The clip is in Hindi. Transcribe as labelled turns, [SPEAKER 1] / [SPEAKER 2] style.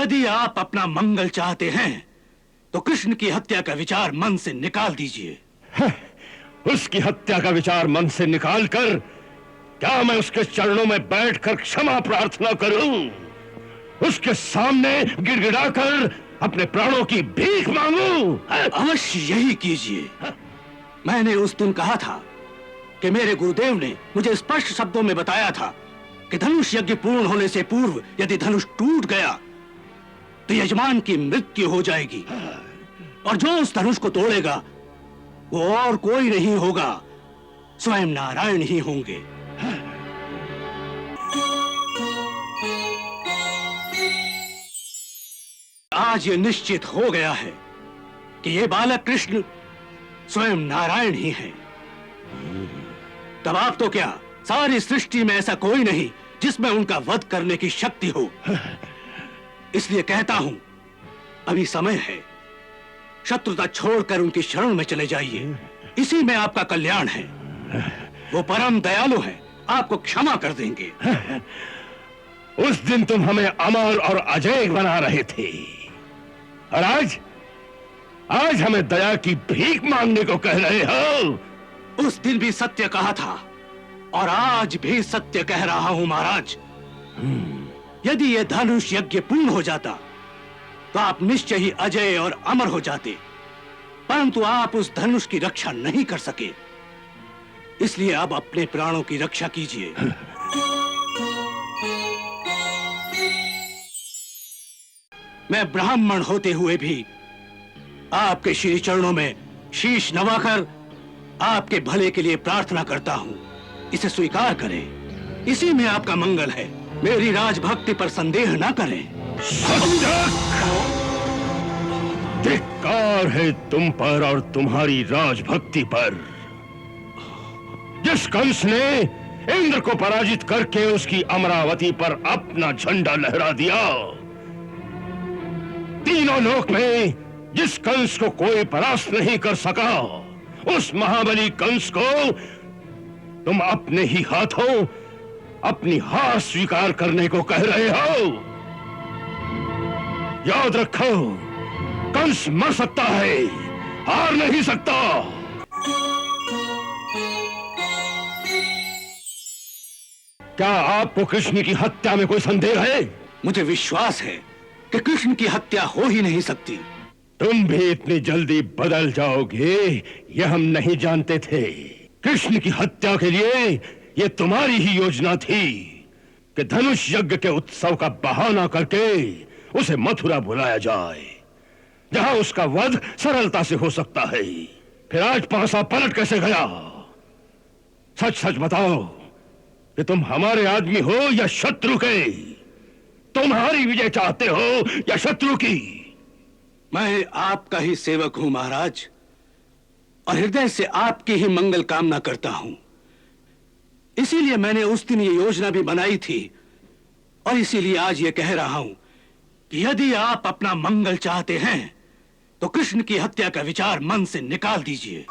[SPEAKER 1] यदि आप अपना मंगल चाहते हैं तो कृष्ण की हत्या का विचार मन से निकाल दीजिए।
[SPEAKER 2] उसकी हत्या का विचार मन से निकालकर क्या मैं उसके चरणों में बैठकर क्षमा प्रार्थना करूं? उसके सामने गिड़गिड़ाकर अपने प्राणों की भीख मांगूं?
[SPEAKER 1] अवश्य यही कीजिए। मैंने उस दिन कहा था कि मेरे गुरुदेव ने मुझे स्पष्ट शब्दों में बताया था कि धनुष यज्ञ पूर्ण होने से पूर्व यदि धनुष टूट गया तो यजमान की मृत्यु हो जाएगी, और जो उस धनुष को तोड़ेगा वो और कोई नहीं होगा, स्वयं नारायण ही होंगे। आज ये निश्चित हो गया है कि ये बालक कृष्ण स्वयं नारायण ही हैं। तब आप तो क्या, सारी सृष्टि में ऐसा कोई नहीं जिसमें उनका वध करने की शक्ति हो। इसलिए कहता हूं, अभी समय है, शत्रुता छोड़कर उनकी शरण में चले जाइए, इसी में आपका कल्याण है। वो परम दयालु है, आपको क्षमा कर देंगे।
[SPEAKER 2] उस दिन तुम हमें अमर और अजय बना रहे थे, और आज हमें दया की भीख मांगने को कह रहे हो।
[SPEAKER 1] उस दिन भी सत्य कहा था और आज भी सत्य कह रहा हूं महाराज। यदि यह धनुष यज्ञ पूर्ण हो जाता तो आप निश्चय ही अजय और अमर हो जाते, परंतु आप उस धनुष की रक्षा नहीं कर सके, इसलिए अब अपने प्राणों की रक्षा कीजिए। मैं ब्राह्मण होते हुए भी आपके श्री चरणों में शीश नवाकर आपके भले के लिए प्रार्थना करता हूं, इसे स्वीकार करें, इसी में आपका मंगल है। मेरी राजभक्ति पर संदेह न करें।
[SPEAKER 2] धिक्कार है तुम पर और तुम्हारी राजभक्ति पर। जिस कंस ने इंद्र को पराजित करके उसकी अमरावती पर अपना झंडा लहरा दिया, तीनों लोक में जिस कंस को कोई परास्त नहीं कर सका, उस महाबली कंस को तुम अपने ही हाथों अपनी हार स्वीकार करने को कह रहे हो। याद रखो, कंस मर सकता है, हार नहीं सकता। क्या आपको कृष्ण की हत्या में कोई संदेह है?
[SPEAKER 1] मुझे विश्वास है कि कृष्ण की हत्या हो ही नहीं सकती।
[SPEAKER 2] तुम भी इतनी जल्दी बदल जाओगे यह हम नहीं जानते थे। कृष्ण की हत्या के लिए यह तुम्हारी ही योजना थी कि धनुष यज्ञ के उत्सव का बहाना करके उसे मथुरा बुलाया जाए, जहां उसका वध सरलता से हो सकता है। फिर आज पासा पलट कैसे गया? सच सच बताओ कि तुम हमारे आदमी हो या शत्रु के? तुम्हारी विजय चाहते हो या शत्रु की?
[SPEAKER 1] मैं आपका ही सेवक हूं महाराज, और हृदय से आपकी ही मंगल कामना करता हूं। इसीलिए मैंने उस दिन ये योजना भी बनाई थी, और इसीलिए आज ये कह रहा हूं कि यदि आप अपना मंगल चाहते हैं तो कृष्ण की हत्या का विचार मन से निकाल दीजिए।